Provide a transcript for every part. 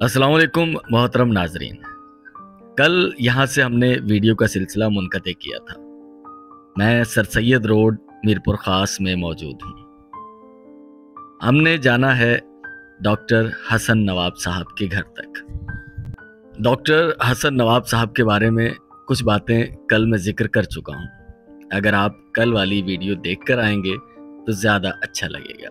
अस्सलाम वालेकुम मोहतरम नाजरीन। कल यहाँ से हमने वीडियो का सिलसिला मुनक़ते किया था। मैं सर सैयद रोड मीरपुर ख़ास में मौजूद हूँ। हमने जाना है डॉक्टर हसन नवाब साहब के घर तक। डॉक्टर हसन नवाब साहब के बारे में कुछ बातें कल मैं ज़िक्र कर चुका हूँ। अगर आप कल वाली वीडियो देख कर आएंगे तो ज़्यादा अच्छा लगेगा।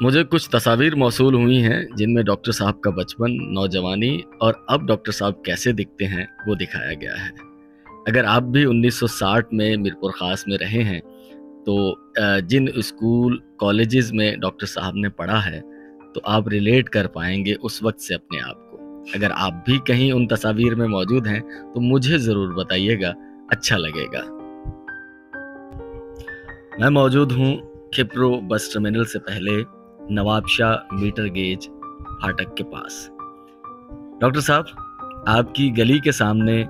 मुझे कुछ तस्वीर मौसूल हुई हैं जिनमें डॉक्टर साहब का बचपन, नौजवानी और अब डॉक्टर साहब कैसे दिखते हैं वो दिखाया गया है। अगर आप भी 1960 में मीरपुर ख़ास में रहे हैं तो जिन स्कूल कॉलेजेस में डॉक्टर साहब ने पढ़ा है तो आप रिलेट कर पाएंगे उस वक्त से अपने आप को। अगर आप भी कहीं उन तस्वीर में मौजूद हैं तो मुझे ज़रूर बताइएगा, अच्छा लगेगा। मैं मौजूद हूँ खिप्रो बस टर्मिनल से पहले नवाबशाह मीटर गेज फाटक के पास। डॉक्टर साहब, आपकी गली के सामने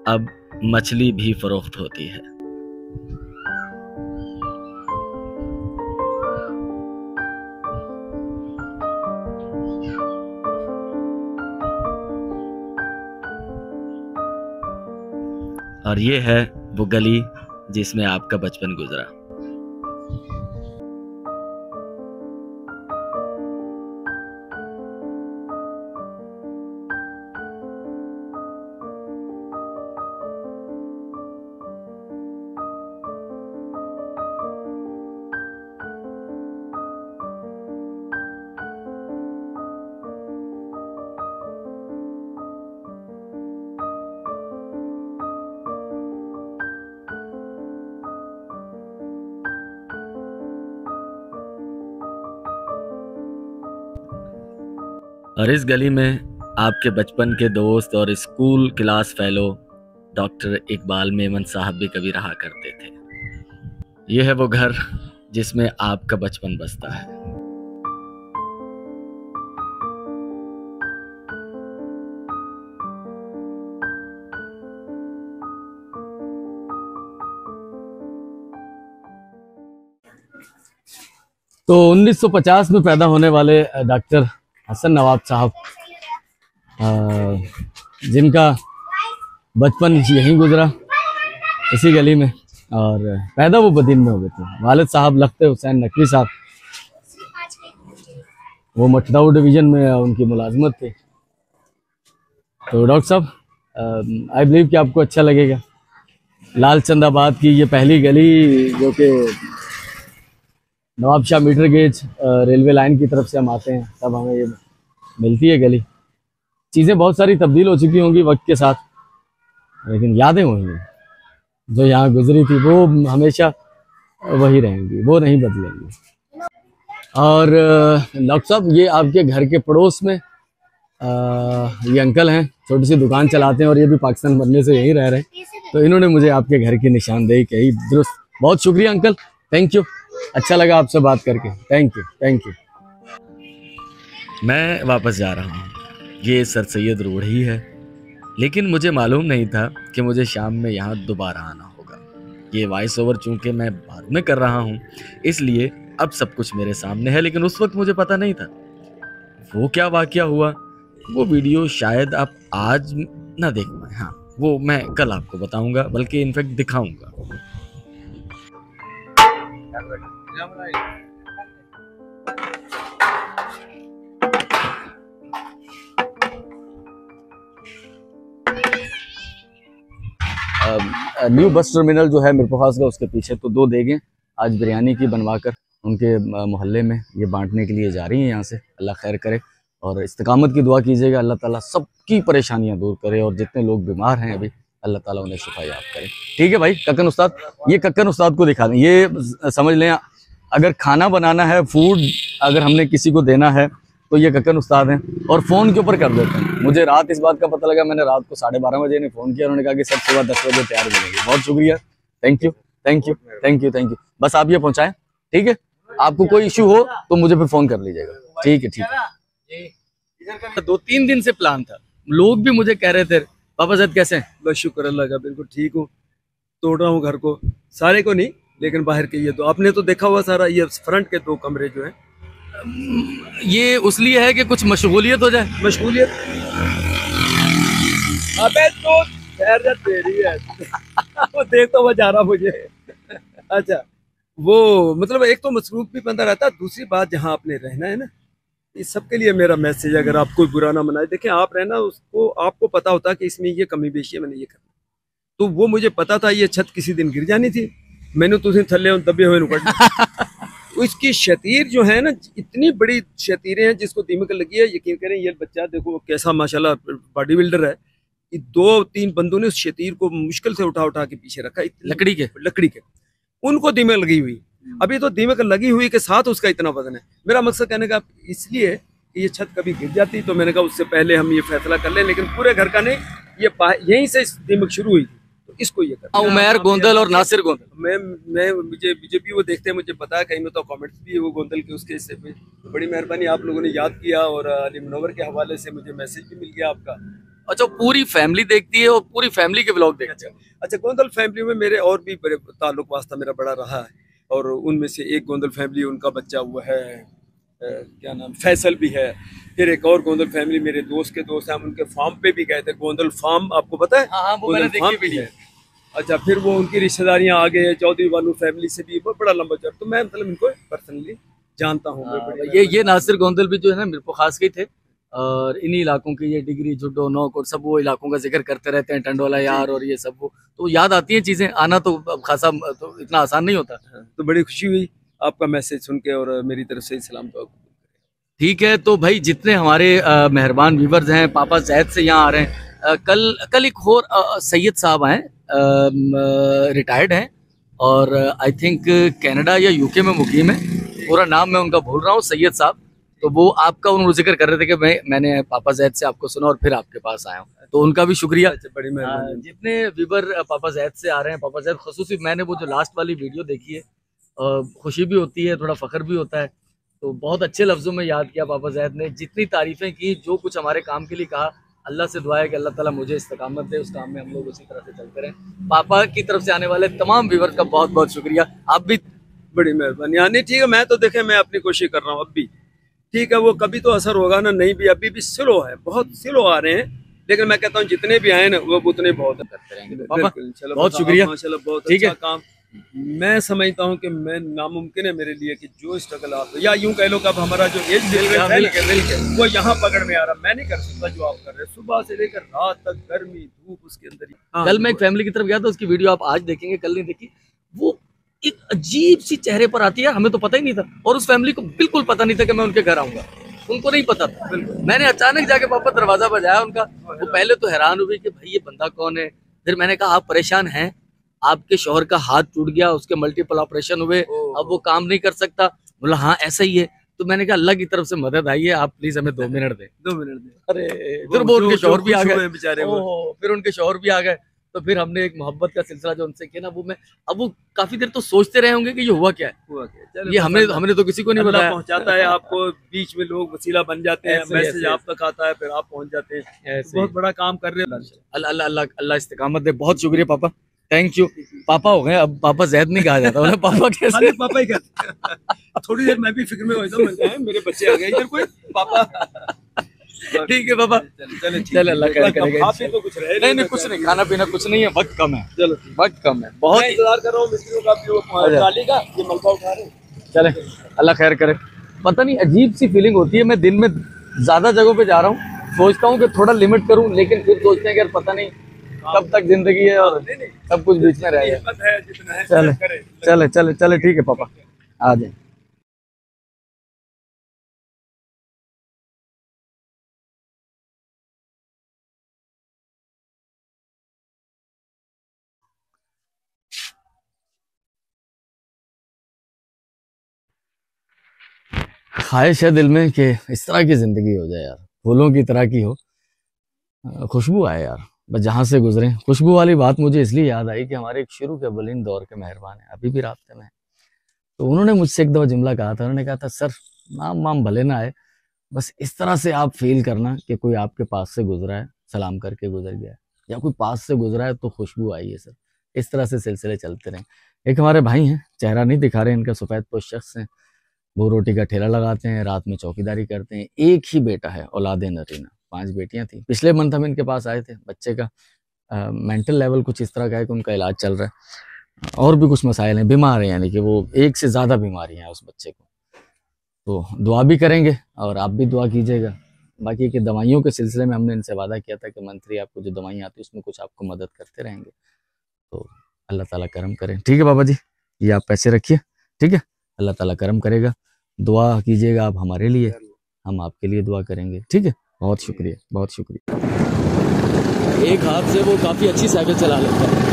अब मछली भी फरोख्त होती है। और ये है वो गली जिसमें आपका बचपन गुजरा। और इस गली में आपके बचपन के दोस्त और school class fellow doctor Iqbal Memon साहब भी कभी रहा करते थे। ये है वो घर जिसमें आपका बचपन बसता है। तो 1950 में पैदा होने वाले डॉक्टर हसन नवाब साहब, जिनका बचपन यहीं गुजरा इसी गली में, और पैदा वो बदीन में हो गए थे। वालिद साहब लख्ते हुसैन नकवी साहब, वो मठदाऊ डिवीज़न में उनकी मुलाजमत थी। तो डॉक्टर साहब, आई बिलीव कि आपको अच्छा लगेगा। लालचंदाबाद की ये पहली गली जो कि Nawabshah metre gauge railway line की तरफ से हम आते हैं तब हमें ये मिलती है गली। चीज़ें बहुत सारी तब्दील हो चुकी होंगी वक्त के साथ, लेकिन यादें वही हैं जो यहाँ गुजरी थी, वो हमेशा वही रहेंगी, वो नहीं बदलेंगी। और डॉक्टर साहब, ये आपके घर के पड़ोस में ये अंकल हैं, छोटी सी दुकान चलाते हैं और ये भी पाकिस्तान बनने से यहीं रह रहे हैं। तो इन्होंने मुझे आपके घर की निशानदेही कही, दुरुस्त। बहुत शुक्रिया अंकल, थैंक यू। अच्छा लगा आपसे बात करके, थैंक यू थैंक यू। मैं वापस जा रहा हूँ। ये सर सैयद रोड ही है, लेकिन मुझे मालूम नहीं था कि मुझे शाम में यहाँ दोबारा आना होगा। ये वॉइस ओवर चूँकि मैं बाद में कर रहा हूँ इसलिए अब सब कुछ मेरे सामने है, लेकिन उस वक्त मुझे पता नहीं था वो क्या वाक़या हुआ। वो वीडियो शायद आप आज ना देख पाए। हाँ, वो मैं कल आपको बताऊँगा, बल्कि इनफैक्ट दिखाऊँगा। न्यू बस टर्मिनल जो है मीरपुर ख़ास का, उसके पीछे तो 2 देगें आज बिरयानी की बनवाकर उनके मोहल्ले में ये बांटने के लिए जा रही हैं यहाँ से। अल्लाह खैर करे और इस्तिकामत की दुआ कीजिएगा। अल्लाह ताला सबकी परेशानियाँ दूर करे और जितने लोग बीमार हैं अभी, अल्लाह ताला उन्हें शिफा याब करे। ठीक है भाई। कक्कन उस्ताद, ये कक्कन उस्ताद को दिखा दें। ये समझ लें, अगर खाना बनाना है, फूड अगर हमने किसी को देना है तो ये कक्कन उस्ताद हैं और फ़ोन के ऊपर कर देते हैं। मुझे रात इस बात का पता लगा, मैंने रात को 12:30 बजे इन्हें फ़ोन किया, उन्होंने कहा कि सब सुबह 10 बजे तैयार मिलेंगे। बहुत शुक्रिया, thank you thank you thank you thank you. बस आप ये पहुँचाएँ, ठीक है। आपको कोई इशू हो तो मुझे फिर फ़ोन कर लीजिएगा। ठीक है ठीक है। 2-3 दिन से प्लान था, लोग भी मुझे कह रहे थे पापा ज़ैद कैसे हैं? बस शुक्र अल्लाह का, बिल्कुल ठीक हूँ। तोड़ रहा हूँ घर को, सारे को नहीं लेकिन बाहर के। ये तो आपने तो देखा हुआ सारा, ये फ्रंट के 2 कमरे जो हैं ये उसलिए है कि कुछ मशगूलियत हो जाए। मशगूलियत। अबे तो खैर जा तेरी है। वो देखता हुआ जा रहा मुझे। अच्छा, वो मतलब एक तो मसरूफ भी बंदा रहता है, दूसरी बात जहाँ आपने रहना है ना, इस सबके लिए मेरा मैसेज, अगर आप कोई बुरा ना मनाए, देखें आप रहना उसको, आपको पता होता है कि इसमें ये कमी बेशी है, मैंने ये करना, तो वो मुझे पता था ये छत किसी दिन गिर जानी थी, मैंने तो उसे थल्ले दबे हुए नुकड़। उसकी शतीर जो है ना, इतनी बड़ी शतीरें हैं, जिसको दीमक लगी है, यकीन करें ये बच्चा देखो कैसा माशाल्लाह बॉडी बिल्डर है, दो तीन बंदों ने उस शतीर को मुश्किल से उठा उठा के पीछे रखा, लकड़ी के उनको दीमक लगी हुई। अभी तो दीमक लगी हुई के साथ उसका इतना वजन है। मेरा मकसद कहने का इसलिए कि ये छत कभी गिर जाती तो मैंने कहा उससे पहले हम ये फैसला कर लें, लेकिन पूरे घर का नहीं, ये यहीं से दीमक शुरू हुई थी, तो इसको ये कर। उमैर गोंदल और नासिर गोंदल, मैं मुझे भी वो देखते हैं, मुझे पता है, कहीं में तो कमेंट्स भी है वो गोंदल के उसके हिस्से पे, तो बड़ी मेहरबानी आप लोगों ने याद किया, और अली मुनव्वर के हवाले से मुझे मैसेज भी मिल गया आपका। अच्छा, पूरी फैमिली देखती है और पूरी फैमिली के व्लॉग देखती है। अच्छा, गोंदल फैमिली में मेरे और भी बड़े ताल्लुक वास्ता मेरा बड़ा रहा है, और उनमें से एक गोंदल फैमिली, उनका बच्चा हुआ है क्या नाम, फैसल भी है। फिर एक और गोंदल फैमिली मेरे दोस्त के दोस्त हैं, हम उनके फार्म पे भी गए थे, गोंदल फार्म आपको पता है? हाँ, वो मैंने देखी भी है। अच्छा, फिर वो उनकी रिश्तेदारियां आ गए, चौधरी वालू फैमिली से भी बड़ा लंबा चौड़ा, तो मैं मतलब इनको पर्सनली जानता हूँ। ये नासिर गोंदल भी जो है ना मेरे को खास के थे, और इन्हीं इलाकों की, ये डिग्री जुड्डो नौक और सब वो इलाकों का जिक्र करते रहते हैं, टंडोला यार और ये सब, वो तो याद आती हैं चीजें, आना तो खासा तो इतना आसान नहीं होता। तो बड़ी खुशी हुई आपका मैसेज सुन के, और मेरी तरफ से सलाम। तो ठीक है, तो भाई जितने हमारे मेहरबान व्यूवर्स हैं, पापा जैद से यहाँ आ रहे हैं, कल एक और सैयद साहब आए, रिटायर्ड हैं, और आई थिंक कनाडा या यूके में मुकीम है, पूरा नाम मैं उनका भूल रहा हूँ, सैयद साहब। तो वो आपका उन्होंने जिक्र कर रहे थे कि मैंने पापा जैद से आपको सुना और फिर आपके पास आया हूँ, तो उनका भी शुक्रिया। बड़ी मेहरबानी। जितने व्यूवर पापा जैद से आ रहे हैं, पापा जैद खसूसी, मैंने वो जो लास्ट वाली वीडियो देखी है, खुशी भी होती है, थोड़ा फख्र भी होता है, तो बहुत अच्छे लफ्ज़ों में याद किया पापा जैद ने, जितनी तारीफ़ें की, जो कुछ हमारे काम के लिए कहा, अल्लाह से दुआ है कि अल्लाह ताला मुझे इस्तकामत दे, उस काम में हम लोग उसी तरह से चलते रहें। पापा की तरफ से आने वाले तमाम व्यूवर का बहुत बहुत शुक्रिया, आप भी। बड़ी मेहरबानी। हाँ नहीं ठीक है, मैं तो देखे मैं अपनी कोशिश कर रहा हूँ, अब भी ठीक है, वो कभी तो असर होगा ना, नहीं भी अभी भी स्लो है, बहुत स्लो आ रहे हैं, लेकिन मैं कहता हूँ जितने भी आए ना वो उतने बहुत करते रहेंगे। पापा बहुत शुक्रिया, माशाल्लाह, बहुत ठीक अच्छा है काम। मैं समझता हूँ कि मैं नामुमकिन है मेरे लिए कि जो स्ट्रगल आप, या यूं कह लो कि अब हमारा जो एज है वो यहाँ पकड़ में आ रहा, मैं नहीं कर सकता जो आप कर रहे हैं, सुबह से लेकर रात तक गर्मी धूप उसके अंदर ही। कल मैं एक फैमिली की तरफ गया था, उसकी वीडियो आप आज देखेंगे, कल नहीं देखी, वो एक अजीब सी चेहरे पर आती है, हमें तो पता ही नहीं था, और उस फैमिली को बिल्कुल पता नहीं था कि मैं उनके घर आऊंगा, उनको नहीं पता था। मैंने अचानक जाके पापा दरवाजा बजाया उनका, वो पहले तो हैरान हुई कि भाई ये बंदा कौन है, फिर मैंने कहा आप परेशान हैं, आपके शौहर का हाथ टूट गया, उसके मल्टीपल ऑपरेशन हुए, अब वो काम नहीं कर सकता। बोला हाँ ऐसा ही है, तो मैंने कहा अल्लाह की तरफ से मदद आई है, आप प्लीज हमें 2 मिनट दें। 2 मिनट दें। अरे फिर वो उनके शौहर भी आ गए बेचारे, फिर उनके शौहर भी आ गए, तो फिर हमने एक मोहब्बत का सिलसिला जो उनसे किया ना, वो मैं अब वो काफी देर तो सोचते रहे होंगे कि ये हुआ क्या है, ये हमने तो किसी को नहीं बताया। पहुंचाता है आपको, बीच में लोग वसीला बन जाते हैं, मैसेज आप तक आता है, फिर आप पहुंच जाते हैं, बहुत बड़ा काम कर रहे हैं। अल्लाह अल्लाह अल्लाह इस्तिकामत दे, बहुत शुक्रिया पापा, थैंक यू। पापा हो गए, अब पापा जैद नहीं कहा जाता, बोले पापा कैसे, पापा ही कहते। थोड़ी देर मैं भी फिक्र में होता, मेरे बच्चे आ गए इधर कोई पापा। ठीक है पापा, चल अल्लाह खैर करेगा। तो कुछ रहे नहीं कुछ नहीं, खाना पीना कुछ नहीं है, वक्त कम है, चलो वक्त कम है, बहुत इंतजार कर रहा हूँ मिस्त्रियों का, ट्राली का ये मलबा उठा रहे हैं। चले अल्लाह खैर करे। पता नहीं अजीब सी फीलिंग होती है, मैं दिन में ज्यादा जगहों पे जा रहा हूँ, सोचता हूँ कि थोड़ा लिमिट करूँ, लेकिन फिर सोचते हैं कि यार पता नहीं कब तक जिंदगी है और सब कुछ बीच में रह गया। चले चले चले ठीक है पापा, आ जाए। ख्वाहिश है दिल में कि इस तरह की जिंदगी हो जाए यार, फूलों की तरह की हो, खुशबू आए यार, बस जहाँ से गुजरे। खुशबू वाली बात मुझे इसलिए याद आई कि हमारे एक शुरू के अव्वलीन दौर के मेहरबान हैं, अभी भी रास्ते में हैं, तो उन्होंने मुझसे एक दफ़ा जुमला कहा था, उन्होंने कहा था सर नाम वाम भले ना आए, बस इस तरह से आप फील करना कि कोई आपके पास से गुजरा है, सलाम करके गुजर गया है, या कोई पास से गुजरा है तो खुशबू आई है सर, इस तरह से सिलसिले चलते रहें। एक हमारे भाई हैं, चेहरा नहीं दिखा रहे, इनका सफ़ेद पोश शख्स हैं, वो रोटी का ठेला लगाते हैं, रात में चौकीदारी करते हैं। एक ही बेटा है, औलादे नरीना। 5 बेटियां थी। पिछले मंथ हम इनके पास आए थे। बच्चे का मेंटल लेवल कुछ इस तरह का है कि उनका इलाज चल रहा है, और भी कुछ मसाइल हैं, बीमार है, यानी कि वो एक से ज़्यादा बीमारियां हैं उस बच्चे को। तो दुआ भी करेंगे और आप भी दुआ कीजिएगा। बाकी कि दवाइयों के सिलसिले में हमने इनसे वादा किया था कि मंथली आपको जो दवाइयाँ आती है उसमें कुछ आपको मदद करते रहेंगे। तो अल्लाह ताला करम करें। ठीक है बाबा जी, ये आप पैसे रखिए। ठीक है, अल्लाह ताला करम करेगा। दुआ कीजिएगा आप हमारे लिए, हम आपके लिए दुआ करेंगे। ठीक है, बहुत शुक्रिया, बहुत शुक्रिया। एक हाथ से वो काफ़ी अच्छी साइकिल चला लेता है।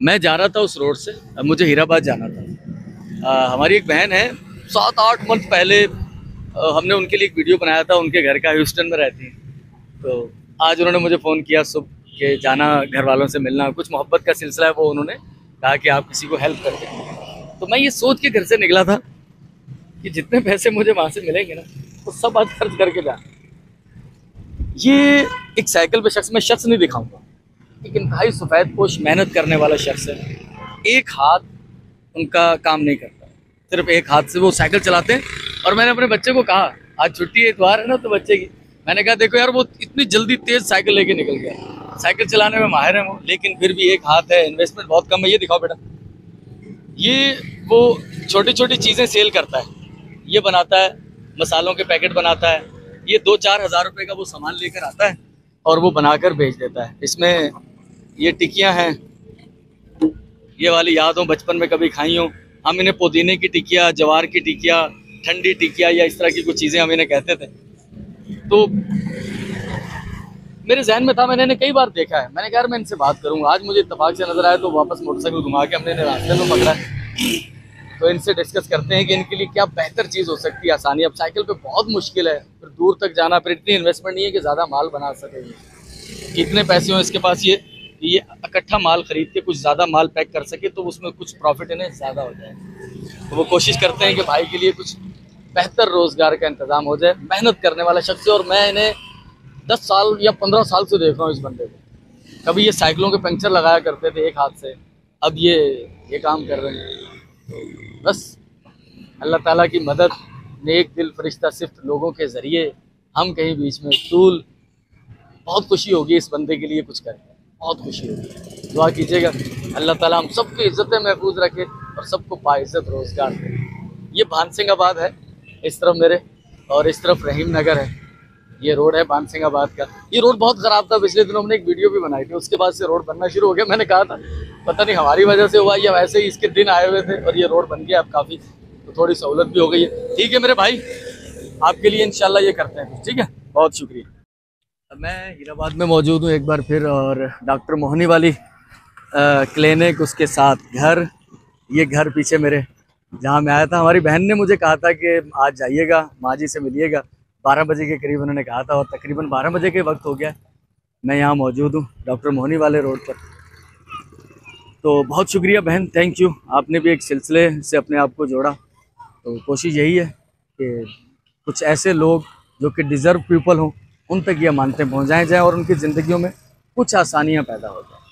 मैं जा रहा था उस रोड से, अब मुझे हीराबाद जाना था। हमारी एक बहन है, 7-8 मंथ पहले हमने उनके लिए एक वीडियो बनाया था। उनके घर का ह्यूस्टन में रहती है। तो आज उन्होंने मुझे फ़ोन किया सुबह कि जाना, घर वालों से मिलना, कुछ मोहब्बत का सिलसिला है। वो उन्होंने कहा कि आप किसी को हेल्प कर दें। तो मैं ये सोच के घर से निकला था कि जितने पैसे मुझे वहाँ से मिलेंगे ना, वो सब आज खर्च करके जाना। ये एक साइकिल पे शख्स, मैं शख्स नहीं दिखाऊंगा, एक इंतहाई सफ़ेद पोश मेहनत करने वाला शख्स है। एक हाथ उनका काम नहीं करता, सिर्फ एक हाथ से वो साइकिल चलाते हैं। और मैंने अपने बच्चे को कहा, आज छुट्टी है, इतवार है ना, तो बच्चे की, मैंने कहा देखो यार, वो इतनी जल्दी तेज साइकिल लेके निकल गया। साइकिल चलाने में माहिर है वो, लेकिन फिर भी एक हाथ है, इन्वेस्टमेंट बहुत कम है। ये दिखाओ बेटा, ये वो छोटी छोटी चीज़ें सेल करता है। ये बनाता है, मसालों के पैकेट बनाता है। ये 2-4 हज़ार रुपये का वो सामान लेकर आता है और वो बनाकर बेच देता है। इसमें ये टिक्कियाँ हैं, ये वाली याद हो बचपन में कभी खाई हो। हम इन्हें पुदीने की टिकिया, जवार की टिकिया, ठंडी टिकिया या इस तरह की कुछ चीज़ें हम इन्हें कहते थे। तो मेरे जहन में था, मैंने इन्हें कई बार देखा है। मैंने कहा यार मैं इनसे बात करूंगा। आज मुझे इत्तेफाक से नजर आया तो वापस मोटरसाइकिल घुमा के हमने इन्हें रास्ते में पकड़ा है। तो इनसे डिस्कस करते हैं कि इनके लिए क्या बेहतर चीज़ हो सकती है, आसानी। अब साइकिल पे बहुत मुश्किल है, फिर दूर तक जाना, फिर इतनी इन्वेस्टमेंट नहीं है कि ज़्यादा माल बना सके। इतने पैसे हो इसके पास, ये इकट्ठा माल खरीद के कुछ ज़्यादा माल पैक कर सके तो उसमें कुछ प्रॉफिट इन्हें ज़्यादा हो जाए। तो वो कोशिश करते हैं कि भाई के लिए कुछ बेहतर रोज़गार का इंतज़ाम हो जाए। मेहनत करने वाला शख्स है और मैं इन्हें 10 साल या 15 साल से देख रहा हूँ इस बंदे को। कभी ये साइकिलों के पंक्चर लगाया करते थे एक हाथ से, अब ये काम कर रहे हैं। बस अल्लाह ताला की मदद, नेक दिल फरिश्ता सिफ्त लोगों के ज़रिए हम कहीं बीच में टूल। बहुत खुशी होगी इस बंदे के लिए कुछ करके, बहुत खुशी होगी। दुआ कीजिएगा अल्लाह ताला हम सबकी इज़्ज़तें महफूज रखे और सबको बाइज़्ज़त रोज़गार दे। ये भानसिंगाबाद है इस तरफ मेरे, और इस तरफ रहीम नगर है। ये रोड है भानसिंगाबाद का। ये रोड बहुत ख़राब था, पिछले दिनों हमने एक वीडियो भी बनाई थी, उसके बाद से रोड बनना शुरू हो गया। मैंने कहा था पता नहीं हमारी वजह से हुआ या वैसे ही इसके दिन आए हुए थे और ये रोड बन गया अब काफ़ी, तो थोड़ी सहूलत भी हो गई है। ठीक है मेरे भाई, आपके लिए इंशाल्लाह ये करते हैं। ठीक है, बहुत शुक्रिया। मैं हीराबाद में मौजूद हूँ एक बार फिर, और डॉक्टर मोहनी वाली क्लिनिक, उसके साथ घर, ये घर पीछे मेरे जहाँ मैं आया था। हमारी बहन ने मुझे कहा था कि आज जाइएगा, माँ जी से मिलिएगा। 12 बजे के करीब उन्होंने कहा था और तकरीबन 12 बजे के वक्त हो गया। मैं यहाँ मौजूद हूँ डॉक्टर मोहनी वाले रोड पर। तो बहुत शुक्रिया बहन, थैंक यू। आपने भी एक सिलसिले से अपने आप को जोड़ा। तो कोशिश यही है कि कुछ ऐसे लोग जो कि डिज़र्व पीपल हों, उन तक ये मानते पहुँचाए जाएँ और उनकी ज़िंदगियों में कुछ आसानियाँ पैदा हो जाए।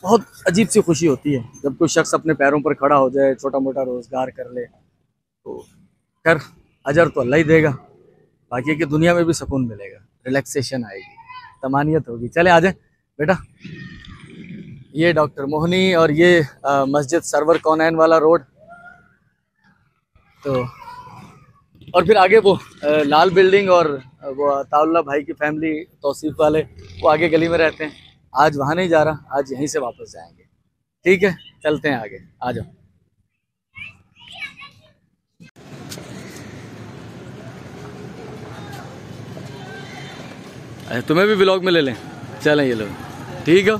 बहुत अजीब सी खुशी होती है जब कोई शख्स अपने पैरों पर खड़ा हो जाए, छोटा मोटा रोज़गार कर ले। तो खैर, अजर तो अल्लाह ही देगा, बाकी है कि दुनिया में भी सुकून मिलेगा, रिलैक्सेशन आएगी, तमानियत होगी। चले आ जाए बेटा। ये डॉक्टर मोहनी और ये मस्जिद सरवर कौनैन वाला रोड। तो और फिर आगे वो लाल बिल्डिंग और वो अताउल्लाह भाई की फैमिली, तौसीफ वाले, वो आगे गली में रहते हैं। आज वहाँ नहीं जा रहा, आज यहीं से वापस जाएंगे। ठीक है, चलते हैं आगे, आ जाओ। तुम्हें भी व्लॉग में ले लें, चलें ये लोग। ठीक हो,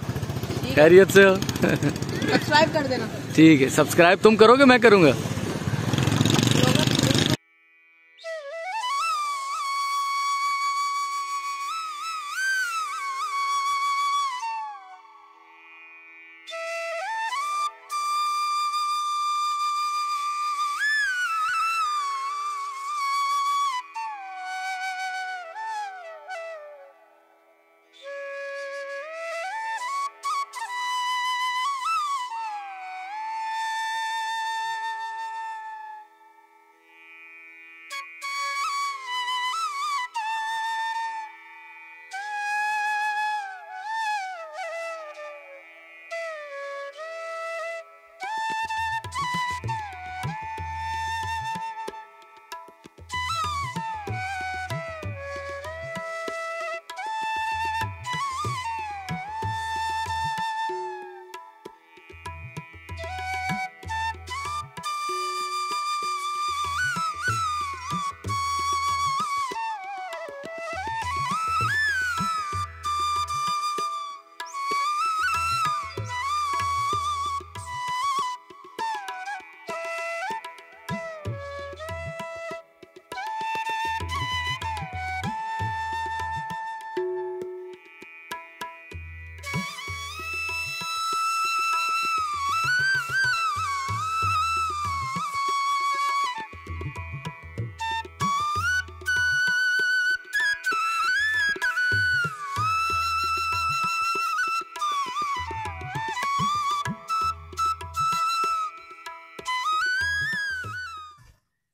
खैरियत से हो? सब्सक्राइब कर देना। ठीक है, सब्सक्राइब तुम करोगे मैं करूँगा?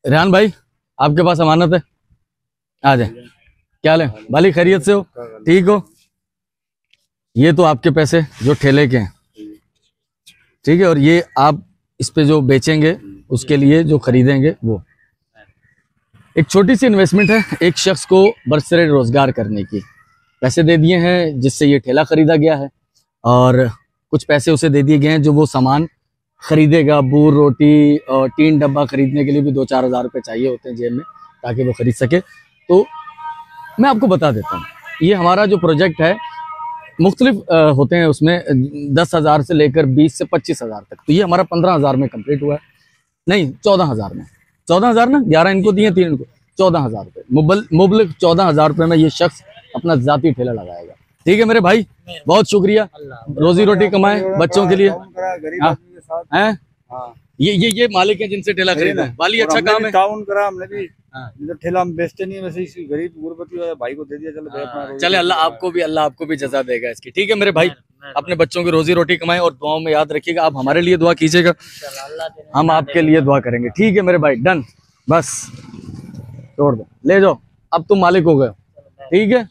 रेहान भाई, आपके पास अमानत है, आ जाए। क्या हाल है भाली, खैरियत से हो, ठीक हो? ये तो आपके पैसे जो ठेले के हैं, ठीक है, और ये आप इस पे जो बेचेंगे उसके लिए जो खरीदेंगे वो एक छोटी सी इन्वेस्टमेंट है, एक शख्स को बरसरे रोजगार करने की। पैसे दे दिए हैं जिससे ये ठेला खरीदा गया है, और कुछ पैसे उसे दे दिए गए हैं जो वो सामान खरीदेगा। बूर रोटी और 3 डब्बा खरीदने के लिए भी 2-4 हज़ार रुपये चाहिए होते हैं जेब में, ताकि वो खरीद सके। तो मैं आपको बता देता हूँ, ये हमारा जो प्रोजेक्ट है मुख्तलिफ होते हैं, उसमें 10,000 से लेकर 20 से 25,000 तक। तो ये हमारा 15,000 में कंप्लीट हुआ है, नहीं 14,000 में, 14,000 ना, 11 इनको दिए, 3 इनको, 14,000 रुपये मुबलिक 14,000 रुपये में ये शख्स अपना जाती ठेला लगाएगा। ठीक है मेरे भाई, बहुत शुक्रिया, रोजी रोटी कमाए बच्चों के लिए। हैं ये मालिक है जिनसे ठेला खरीदा है, वाली अच्छा काम है, ताउन करा हमने भी। जो ठेला हम बेचते नहीं है, वैसे इसी गरीब गुरबती वाले भाई को दे दिया, चलो चले, अल्लाह आपको भी जज़ा देगा इसकी। ठीक है मेरे भाई, अपने बच्चों की रोजी रोटी कमाएं और दुआओं में याद रखिएगा, आप हमारे लिए दुआ कीजिएगा, हम आपके लिए दुआ करेंगे। ठीक है मेरे भाई, डन, बस छोड़ दो, ले जाओ, अब तुम मालिक हो गए, ठीक है,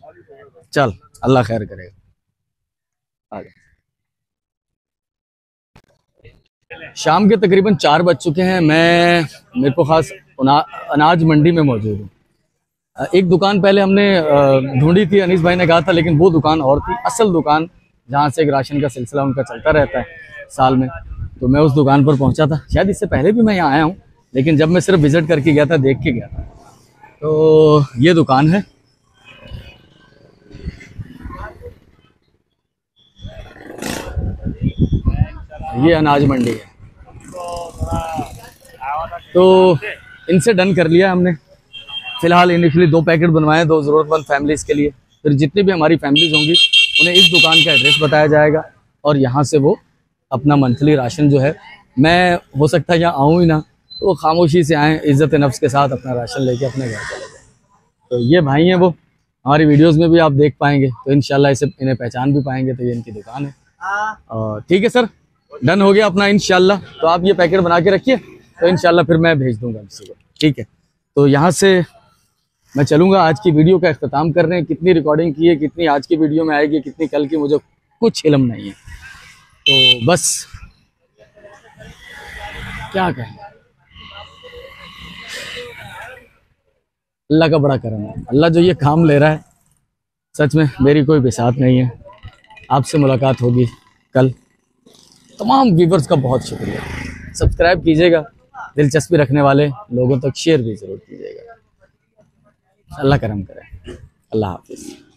चल अल्लाह खैर करेगा। शाम के तकरीबन 4 बज चुके हैं, मेरे को खास अनाज मंडी में मौजूद हूँ। एक दुकान पहले हमने ढूंढी थी, अनीस भाई ने कहा था, लेकिन वो दुकान और थी, असल दुकान जहाँ से एक राशन का सिलसिला उनका चलता रहता है साल में। तो मैं उस दुकान पर पहुँचा था, शायद इससे पहले भी मैं यहाँ आया हूँ, लेकिन जब मैं सिर्फ विजिट करके गया था, देख के गया था। तो ये दुकान है, ये अनाज मंडी है। तो इनसे डन कर लिया हमने, फिलहाल इनिशियली 2 पैकेट बनवाए, 2 ज़रूरतमंद फैमिलीज़ के लिए। फिर जितनी भी हमारी फैमिलीज़ होंगी उन्हें इस दुकान का एड्रेस बताया जाएगा, और यहाँ से वो अपना मंथली राशन जो है, मैं हो सकता है यहाँ आऊँ ही ना, तो वो खामोशी से आएँ, इज़्ज़त नफ्स के साथ अपना राशन लेके अपने घर चले जाएँ। तो ये भाई हैं, वो हमारी वीडियोज़ में भी आप देख पाएंगे, तो इंशाल्लाह इन्हें पहचान भी पाएंगे। तो ये इनकी दुकान है, और ठीक है सर, डन हो गया अपना इंशाल्लाह। तो आप ये पैकेट बना के रखिए, तो इंशाल्लाह फिर मैं भेज दूंगा किसी को, ठीक है। तो यहाँ से मैं चलूँगा, आज की वीडियो का इख्तिताम कर रहे हैं। कितनी रिकॉर्डिंग की है, कितनी आज की वीडियो में आएगी, कितनी कल की, मुझे कुछ इल्म नहीं है। तो बस क्या कहें, अल्लाह का बड़ा करम है, अल्लाह जो ये काम ले रहा है, सच में मेरी कोई बिसात नहीं है। आपसे मुलाकात होगी कल। तमाम व्यूवर्स का बहुत शुक्रिया, सब्सक्राइब कीजिएगा, दिलचस्पी रखने वाले लोगों तक शेयर भी ज़रूर कीजिएगा। अल्लाह करम करे, अल्लाह हाफिज़।